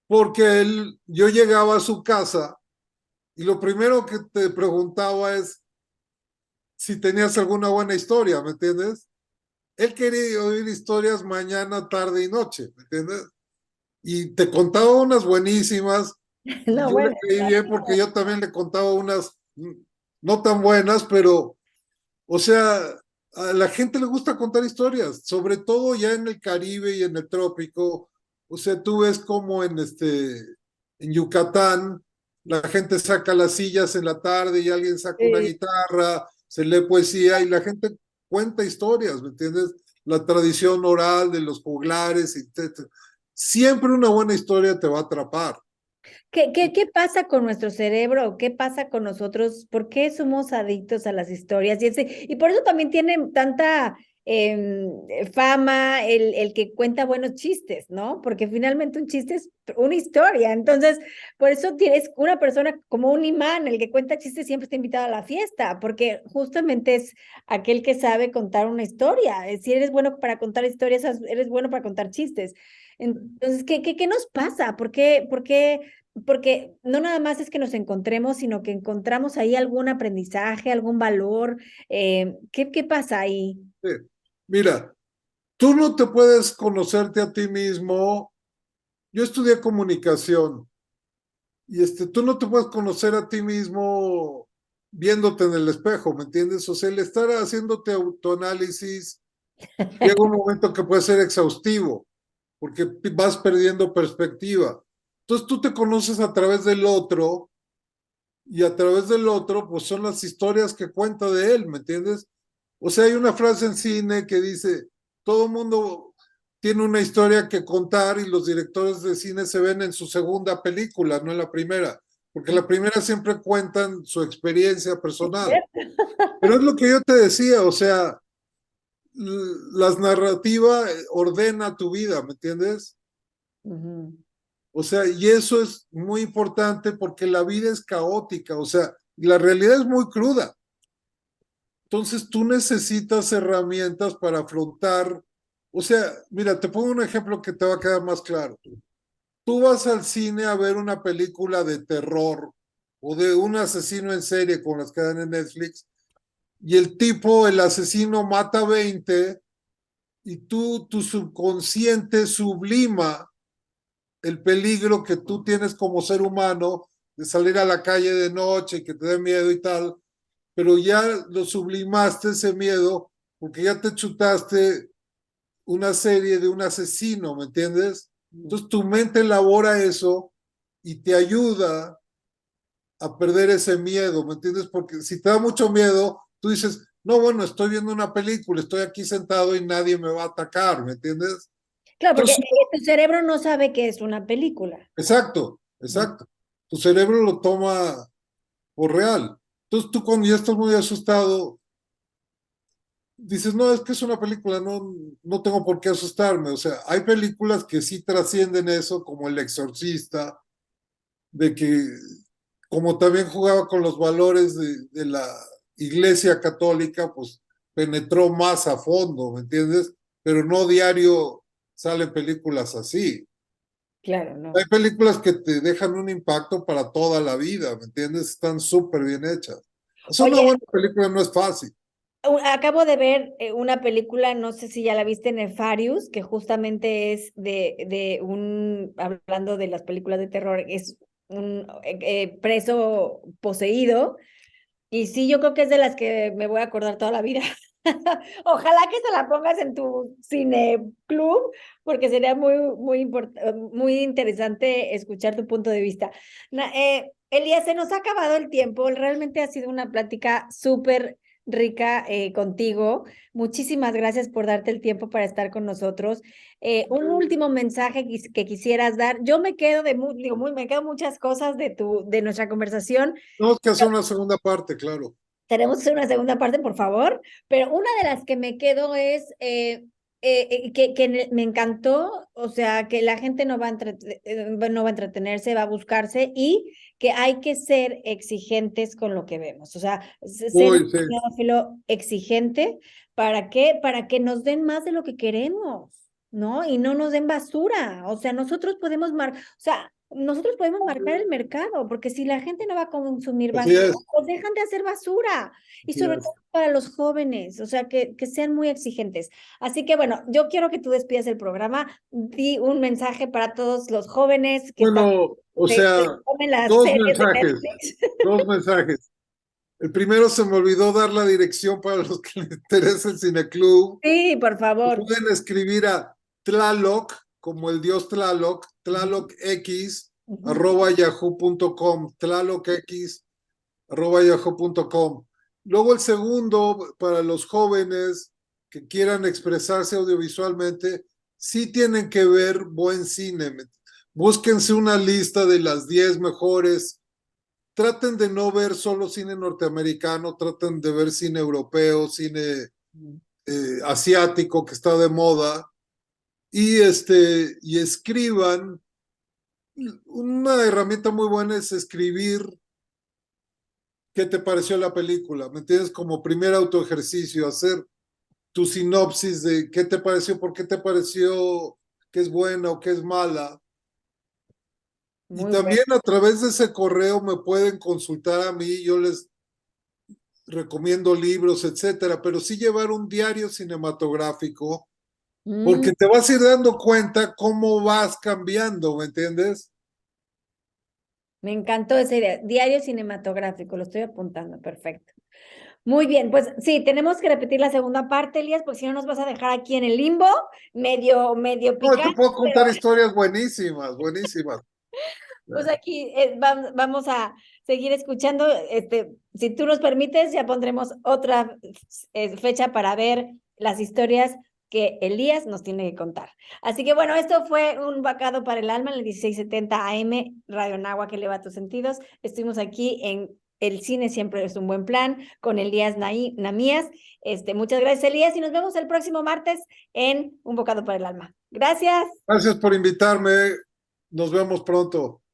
porque yo llegaba a su casa y lo primero que te preguntaba es si tenías alguna buena historia, ¿me entiendes? Él quería oír historias mañana, tarde y noche, ¿me entiendes? Y te contaba unas buenísimas y No, yo le bueno, creí bien porque yo también le contaba unas no tan buenas, pero o sea, a la gente le gusta contar historias, sobre todo ya en el Caribe y en el trópico. O sea, tú ves como en Yucatán, la gente saca las sillas en la tarde y alguien saca una sí. guitarra, se lee poesía y la gente cuenta historias, ¿me entiendes? La tradición oral de los juglares, etc. Siempre una buena historia te va a atrapar. ¿Qué pasa con nuestro cerebro? ¿Qué pasa con nosotros? ¿Por qué somos adictos a las historias? Y por eso también tiene tanta fama el que cuenta buenos chistes, ¿no? Porque finalmente un chiste es una historia. Entonces, por eso tienes una persona como un imán, el que cuenta chistes siempre está invitado a la fiesta, porque justamente es aquel que sabe contar una historia. Si eres bueno para contar historias, eres bueno para contar chistes. Entonces, ¿qué nos pasa? ¿Por qué? Porque no nada más es que nos encontremos, sino que encontramos ahí algún aprendizaje, algún valor. ¿Qué pasa ahí? Sí. Mira, tú no te puedes conocerte a ti mismo. Yo estudié comunicación y tú no te puedes conocer a ti mismo viéndote en el espejo, ¿me entiendes? O sea, el estar haciéndote autoanálisis llega un momento que puede ser exhaustivo porque vas perdiendo perspectiva. Entonces tú te conoces a través del otro y a través del otro pues son las historias que cuenta de él, ¿me entiendes? O sea, hay una frase en cine que dice, todo mundo tiene una historia que contar y los directores de cine se ven en su segunda película, no en la primera, porque la primera siempre cuentan su experiencia personal. Pero es lo que yo te decía, o sea, las narrativas ordena tu vida, ¿me entiendes? Ujú. O sea, y eso es muy importante porque la vida es caótica, o sea, la realidad es muy cruda. Entonces tú necesitas herramientas para afrontar. O sea, mira, te pongo un ejemplo que te va a quedar más claro. Tú vas al cine a ver una película de terror o de un asesino en serie con las que dan en Netflix y el tipo, el asesino mata 20 y tu subconsciente sublima el peligro que tú tienes como ser humano de salir a la calle de noche y que te dé miedo y tal, pero ya lo sublimaste ese miedo porque ya te chutaste una serie de un asesino, ¿me entiendes? Entonces tu mente elabora eso y te ayuda a perder ese miedo, ¿me entiendes? Porque si te da mucho miedo, tú dices, no, bueno, estoy viendo una película, estoy aquí sentado y nadie me va a atacar, ¿me entiendes? Claro, porque Entonces, tu cerebro no sabe que es una película. exacto, Mm. exacto. Tu cerebro lo toma por real. Entonces tú cuando ya estás muy asustado, dices, no, es que es una película, no, no tengo por qué asustarme. O sea, hay películas que sí trascienden eso, como El Exorcista, de que como también jugaba con los valores de la Iglesia Católica, pues penetró más a fondo, ¿me entiendes? Pero no diario salen películas así. Claro, Hay no. películas que te dejan un impacto para toda la vida, ¿me entiendes? Están súper bien hechas. Hacer una Oye, buena película no es fácil. acabo de ver una película, no sé si ya la viste, Nefarious, que justamente es de un, hablando de las películas de terror, es un preso poseído. Y sí, yo creo que es de las que me voy a acordar toda la vida. Ojalá que se la pongas en tu cine club, porque sería muy interesante escuchar tu punto de vista. Elías, se nos ha acabado el tiempo. Realmente ha sido una plática súper rica contigo. Muchísimas gracias por darte el tiempo para estar con nosotros. Un último mensaje que quisieras dar. Yo me quedo me quedo muchas cosas de nuestra conversación. Tenemos que hacer una segunda parte, claro. Tenemos que hacer una segunda parte, por favor, pero una de las que me quedo es me encantó, o sea, que la gente no va a entretenerse, va a buscarse y que hay que ser exigentes con lo que vemos, o sea, ser un Uy, sí. cinéfilo exigente, ¿para qué? Para que nos den más de lo que queremos, ¿no? Y no nos den basura, o sea, nosotros podemos marcar el mercado, porque si la gente no va a consumir Así basura, es. pues dejan de hacer basura. Y Así sobre es. todo para los jóvenes, o sea, que sean muy exigentes. Así que bueno, yo quiero que tú despidas el programa, di un mensaje para todos los jóvenes que están, Bueno, o se sea, comen las dos series de mensajes, Netflix. dos mensajes. El primero se me olvidó dar la dirección para los que les interesa el Cineclub. Sí, por favor. Pueden escribir a Tlaloc, como el dios Tlaloc, Ujú, tlalocx, ujú. arroba yahoo.com, tlalocx, arroba yahoo.com. Luego el segundo, para los jóvenes que quieran expresarse audiovisualmente, sí tienen que ver buen cine. Búsquense una lista de las 10 mejores. Traten de no ver solo cine norteamericano, traten de ver cine europeo, cine asiático que está de moda y escriban. Una herramienta muy buena es escribir qué te pareció la película, ¿me entiendes? Como primer autoejercicio, hacer tu sinopsis de qué te pareció, por qué te pareció que es buena o que es mala. Y Muy bueno. también a través de ese correo me pueden consultar a mí, yo les recomiendo libros, etcétera, pero sí llevar un diario cinematográfico, Mm, porque te vas a ir dando cuenta cómo vas cambiando, ¿me entiendes? me encantó esa idea. Diario cinematográfico, lo estoy apuntando, perfecto. Muy bien, pues sí, tenemos que repetir la segunda parte, Elías, porque si no nos vas a dejar aquí en el limbo, medio No, te picante, puedo pero contar historias buenísimas, buenísimas. pues aquí vamos a seguir escuchando. Si tú nos permites, ya pondremos otra fecha para ver las historias que Elías nos tiene que contar. Así que bueno, esto fue un bocado para el alma en el 1670 AM, Radio Nahua que eleva tus sentidos. Estuvimos aquí en El Cine Siempre es un Buen Plan con Elías Namías. Muchas gracias, Elías, y nos vemos el próximo martes en Un Bocado para el Alma. Gracias. Gracias por invitarme. Nos vemos pronto.